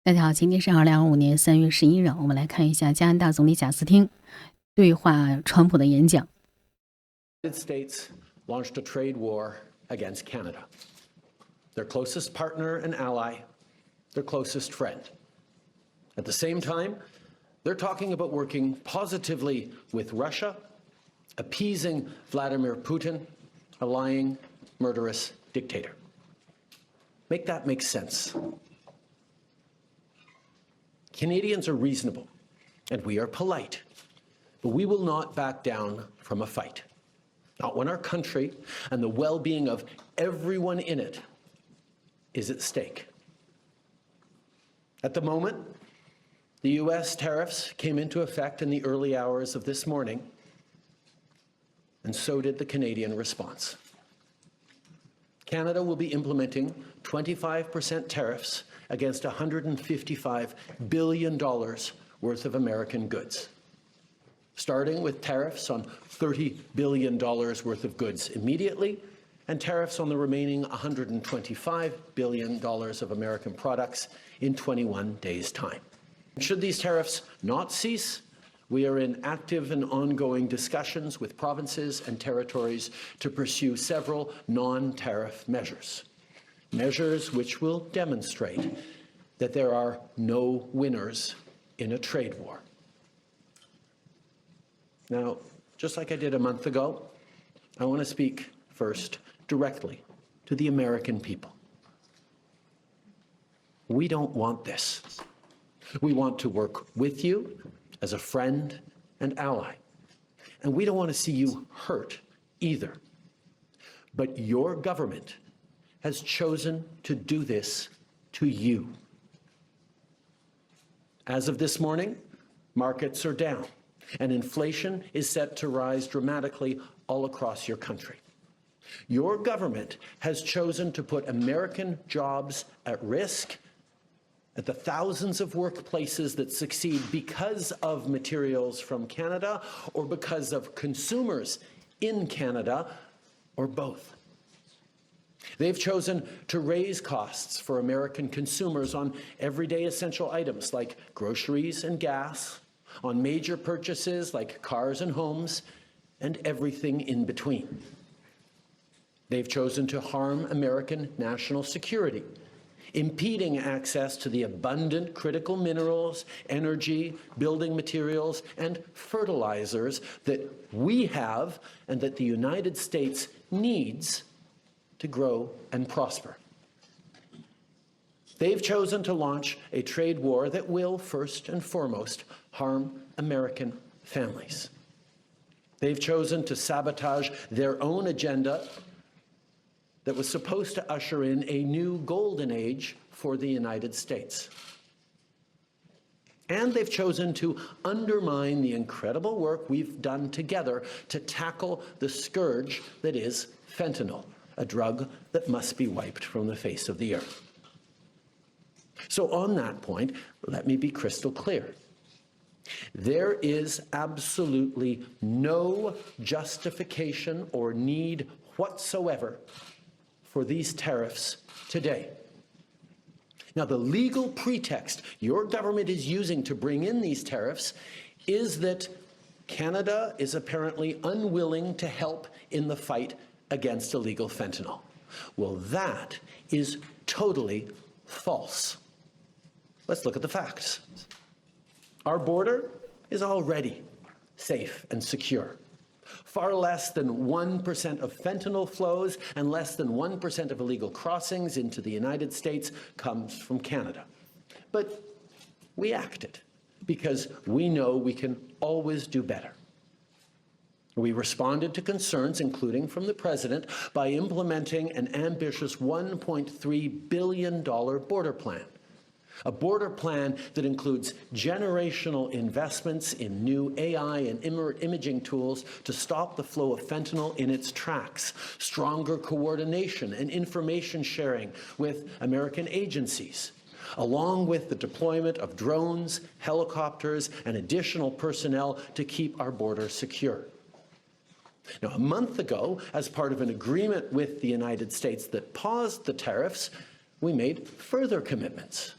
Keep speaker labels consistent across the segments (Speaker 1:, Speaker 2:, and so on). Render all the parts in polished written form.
Speaker 1: 大家好，今天是2025年3月11日，我们来看一下加拿大总理贾斯汀对话川普的演讲。
Speaker 2: The United States launched a trade war against Canada, their closest partner and ally, their closest friend. At the same time, they're talking about working positively with Russia, appeasing Vladimir Putin, a lying, murderous dictator. Make that make sense. Canadians are reasonable, and we are polite, but we will not back down from a fight. Not when our country and the well-being of everyone in it is at stake. At the moment, the U.S. tariffs came into effect in the early hours of this morning, and so did the Canadian response. Canada will be implementing 25% tariffs against $155 billion worth of American goods, starting with tariffs on $30 billion worth of goods immediately, and tariffs on the remaining $125 billion of American products in 21 days' time. Should these tariffs not cease, we are in active and ongoing discussions with provinces and territories to pursue several non-tariff measures, measures which will demonstrate that there are no winners in a trade war. Now, just like I did a month ago, I want to speak first directly to the American people. We don't want this. We want to work with you as a friend and ally. And we don't want to see you hurt either. But your government has chosen to do this to you. As of this morning, markets are down, and inflation is set to rise dramatically all across your country. Your government has chosen to put American jobs at risk, at the thousands of workplaces that succeed because of materials from Canada or because of consumers in Canada, or both. They've chosen to raise costs for American consumers on everyday essential items like groceries and gas, on major purchases like cars and homes, and everything in between. They've chosen to harm American national security, impeding access to the abundant critical minerals, energy, building materials, and fertilizers that we have and that the United States needs to grow and prosper. They've chosen to launch a trade war that will, first and foremost, harm American families. They've chosen to sabotage their own agenda that was supposed to usher in a new golden age for the United States. And they've chosen to undermine the incredible work we've done together to tackle the scourge that is fentanyl, a drug that must be wiped from the face of the earth. So on that point, let me be crystal clear. There is absolutely no justification or need whatsoever for these tariffs today. Now, the legal pretext your government is using to bring in these tariffs is that Canada is apparently unwilling to help in the fight against illegal fentanyl. Well, that is totally false. Let's look at the facts. Our border is already safe and secure. Far less than 1% of fentanyl flows and less than 1% of illegal crossings into the United States comes from Canada. But we acted because we know we can always do better. We responded to concerns, including from the President, by implementing an ambitious $1.3 billion border plan. A border plan that includes generational investments in new AI and imaging tools to stop the flow of fentanyl in its tracks, stronger coordination and information sharing with American agencies, along with the deployment of drones, helicopters, and additional personnel to keep our border secure. Now, a month ago, as part of an agreement with the United States that paused the tariffs, we made further commitments.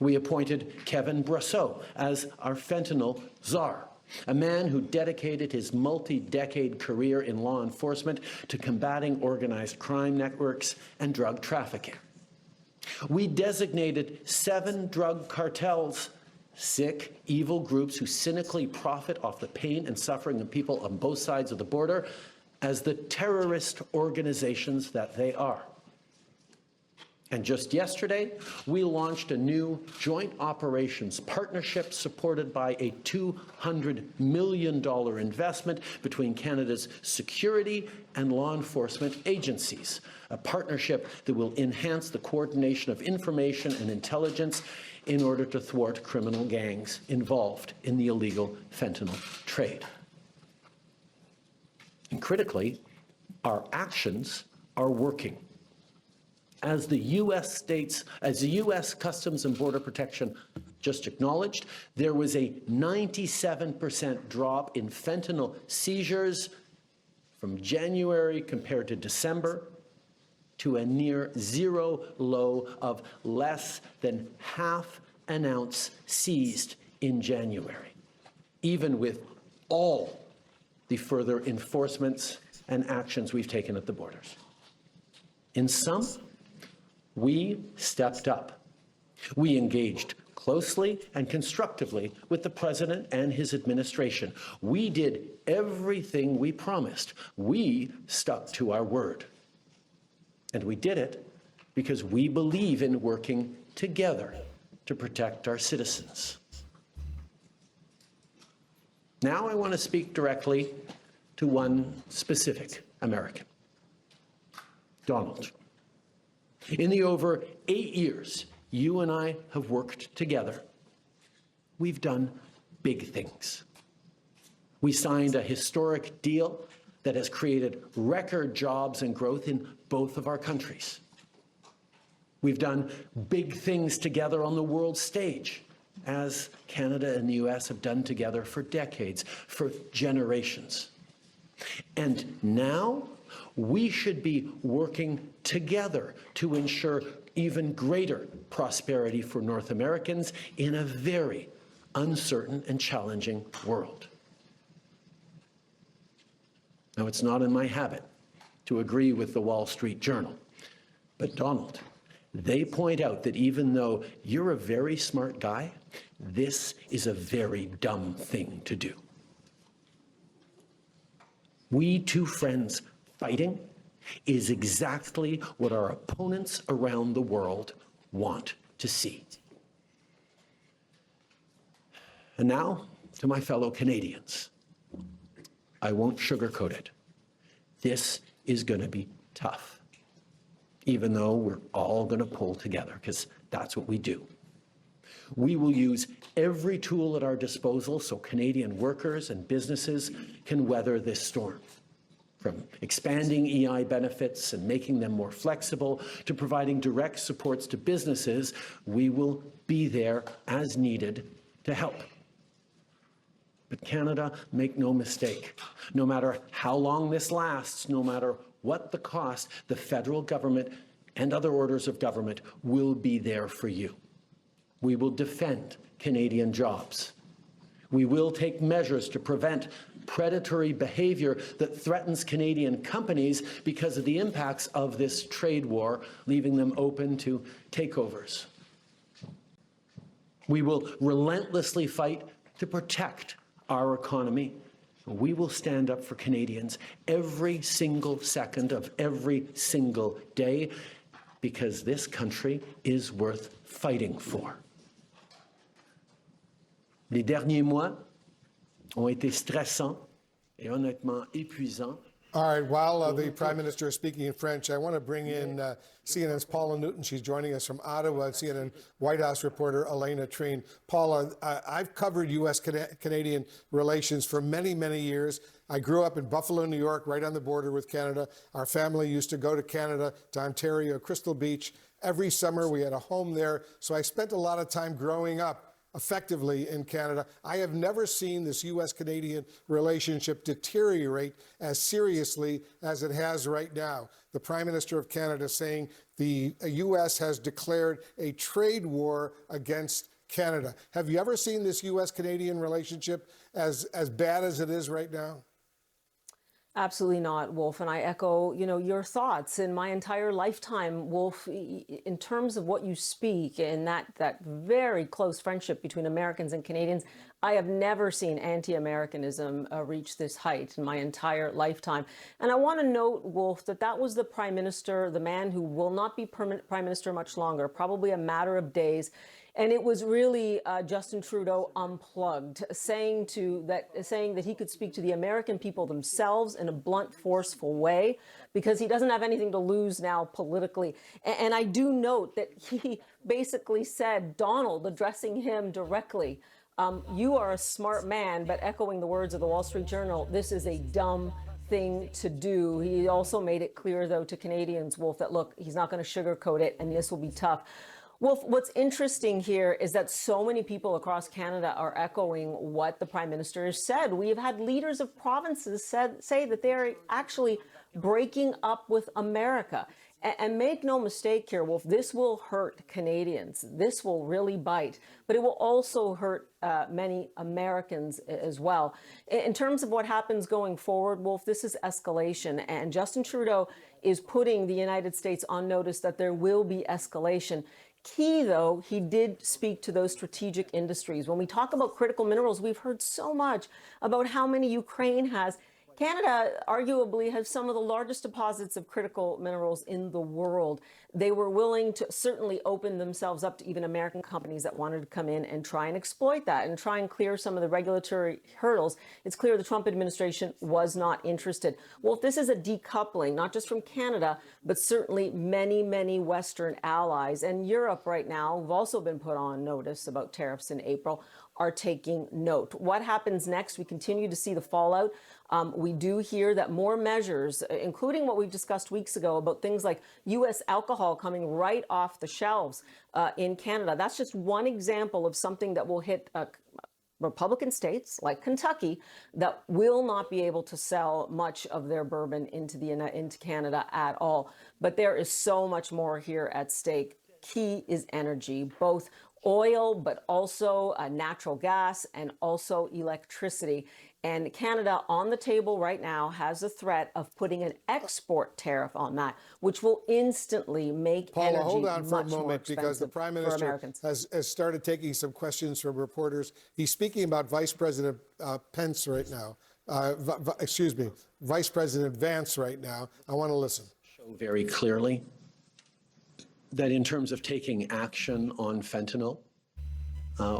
Speaker 2: We appointed Kevin Brosseau as our fentanyl czar, a man who dedicated his multi-decade career in law enforcement to combating organized crime networks and drug trafficking. We designated 7 drug cartels, sick, evil groups who cynically profit off the pain and suffering of people on both sides of the border, as the terrorist organizations that they are. And just yesterday, we launched a new joint operations partnership supported by a $200 million investment between Canada's security and law enforcement agencies, a partnership that will enhance the coordination of information and intelligence in order to thwart criminal gangs involved in the illegal fentanyl trade. And critically, our actions are working. As the U.S. Customs and Border Protection just acknowledged, there was a 97% drop in fentanyl seizures from January compared to December, to a near zero low of less than half an ounce seized in January, even with all the further enforcements and actions we've taken at the borders. In sum, we stepped up. We engaged closely and constructively with the President and his administration. We did everything we promised. We stuck to our word. And we did it because we believe in working together to protect our citizens. Now I want to speak directly to one specific American, Donald. In the over 8 years you and I have worked together, we've done big things. We signed a historic deal that has created record jobs and growth in both of our countries. We've done big things together on the world stage, as Canada and the US have done together for decades, for generations. And now we should be working together to ensure even greater prosperity for North Americans in a very uncertain and challenging world. Now, it's not in my habit to agree with the Wall Street Journal, but Donald, they point out that even though you're a very smart guy, this is a very dumb thing to do. We two friends fighting is exactly what our opponents around the world want to see. And now, to my fellow Canadians, I won't sugarcoat it. This is going to be tough, even though we're all going to pull together, because that's what we do. We will use every tool at our disposal so Canadian workers and businesses can weather this storm. From expanding EI benefits and making them more flexible to providing direct supports to businesses, we will be there as needed to help. But Canada, make no mistake, no matter how long this lasts, no matter what the cost, the federal government and other orders of government will be there for you. We will defend Canadian jobs. We will take measures to prevent predatory behavior that threatens Canadian companies because of the impacts of this trade war, leaving them open to takeovers. We will relentlessly fight to protect our economy. We will stand up for Canadians every single second of every single day, because this country is worth fighting for. Les derniers mois ont été stressants et honnêtement épuisants.
Speaker 3: All right, while the Prime Minister is speaking in French, I want to bring in CNN's Paula Newton. She's joining us from Ottawa, CNN White House reporter Elena Treen. Paula, I've covered U.S.-Canadian relations for many, many years. I grew up in Buffalo, New York, right on the border with Canada. Our family used to go to Canada, to Ontario, Crystal Beach. Every summer we had a home there, so I spent a lot of time growing up effectively in Canada. I have never seen this U.S.-Canadian relationship deteriorate as seriously as it has right now. The Prime Minister of Canada saying the U.S. has declared a trade war against Canada. Have you ever seen this U.S.-Canadian relationship as bad as it is right now?
Speaker 4: Absolutely not, Wolf. And I echo, your thoughts. In my entire lifetime, Wolf, in terms of what you speak and that very close friendship between Americans and Canadians, I have never seen anti-Americanism reach this height in my entire lifetime. And I want to note, Wolf, that was the Prime Minister, the man who will not be Prime Minister much longer, probably a matter of days. And it was really Justin Trudeau unplugged, saying that he could speak to the American people themselves in a blunt, forceful way, because he doesn't have anything to lose now politically. And I do note that he basically said, Donald, addressing him directly, you are a smart man, but echoing the words of the Wall Street Journal, this is a dumb thing to do. He also made it clear, though, to Canadians, Wolf, that, look, he's not going to sugarcoat it, and this will be tough. Wolf, what's interesting here is that so many people across Canada are echoing what the Prime Minister has said. We have had leaders of provinces say that they're actually breaking up with America. And make no mistake here, Wolf, this will hurt Canadians. This will really bite, but it will also hurt many Americans as well. In terms of what happens going forward, Wolf, this is escalation. And Justin Trudeau is putting the United States on notice that there will be escalation. Key, though, he did speak to those strategic industries. When we talk about critical minerals, we've heard so much about how many Ukraine has. Canada arguably has some of the largest deposits of critical minerals in the world. They were willing to certainly open themselves up to even American companies that wanted to come in and try and exploit that and try and clear some of the regulatory hurdles. It's clear the Trump administration was not interested. Well, if this is a decoupling, not just from Canada, but certainly many, many Western allies, and Europe right now, who've also been put on notice about tariffs in April, are taking note. What happens next? We continue to see the fallout. We do hear that more measures, including what we've discussed weeks ago about things like U.S. alcohol coming right off the shelves in Canada. That's just one example of something that will hit Republican states like Kentucky that will not be able to sell much of their bourbon into Canada at all. But there is so much more here at stake. Key is energy, both oil, but also natural gas and also electricity. And Canada on the table right now has a threat of putting an export tariff on that, which will instantly make
Speaker 3: Paula,
Speaker 4: energy
Speaker 3: hold on for a
Speaker 4: much more
Speaker 3: moment, because the
Speaker 4: expensive
Speaker 3: Prime
Speaker 4: for
Speaker 3: Minister
Speaker 4: Americans.
Speaker 3: has started taking some questions from reporters. He's speaking about Vice President Pence right now. Vice President Vance right now. I want to listen.
Speaker 2: Show very clearly that in terms of taking action on fentanyl,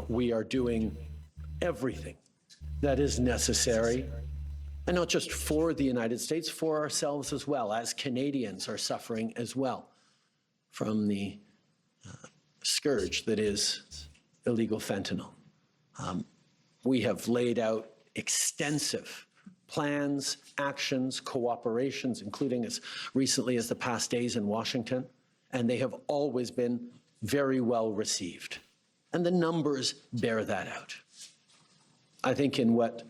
Speaker 2: we are doing everything that is necessary, and not just for the United States, for ourselves as well, as Canadians are suffering as well from the scourge that is illegal fentanyl. We have laid out extensive plans, actions, cooperations, including as recently as the past days in Washington, and they have always been very well received. And the numbers bear that out. I think in what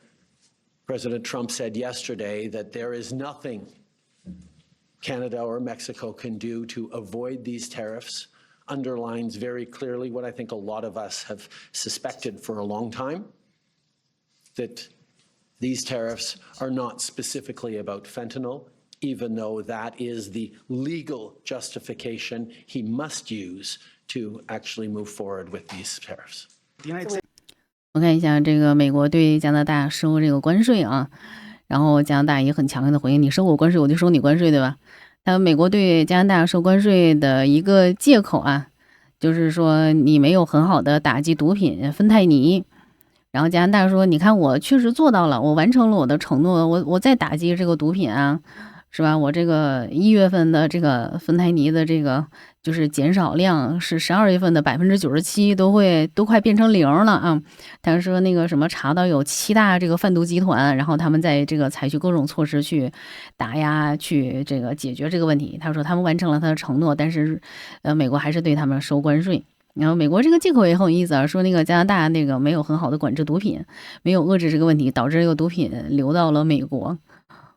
Speaker 2: President Trump said yesterday, that there is nothing Canada or Mexico can do to avoid these tariffs, underlines very clearly what I think a lot of us have suspected for a long time, that these tariffs are not specifically about fentanyl, even though that is the legal justification he must use to actually move forward with these tariffs.
Speaker 1: 我看一下这个美国对加拿大收这个关税啊，然后加拿大也很强烈的回应，你收我关税我就收你关税，对吧？美国对加拿大收关税的一个借口啊，就是说你没有很好的打击毒品芬太尼，然后加拿大说你看我确实做到了，我完成了我的承诺，我再打击这个毒品啊，是吧？我这个1月份的这个芬太尼的这个就是减少量是12月份的97%，都快变成0了啊。他说那个什么查到有7大这个贩毒集团，然后他们在这个采取各种措施去打压，去这个解决这个问题。他说他们完成了他的承诺，但是美国还是对他们收关税。然后美国这个借口也很有意思啊，说那个加拿大那个没有很好的管制毒品，没有遏制这个问题，导致这个毒品流到了美国。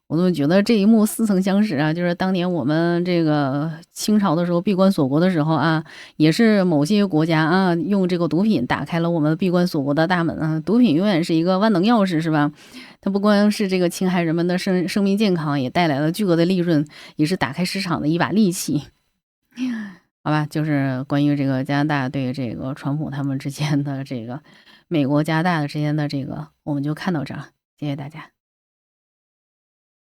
Speaker 1: 我怎么觉得这一幕似曾相识啊？就是当年我们这个清朝的时候闭关锁国的时候啊，也是某些国家啊用这个毒品打开了我们闭关锁国的大门啊。毒品永远是一个万能钥匙，是吧？它不光是这个侵害人们的生命健康，也带来了巨额的利润，也是打开市场的一把利器。好吧，就是关于这个加拿大对这个川普他们之间的这个美国加拿大之间的这个，我们就看到这儿，谢谢大家。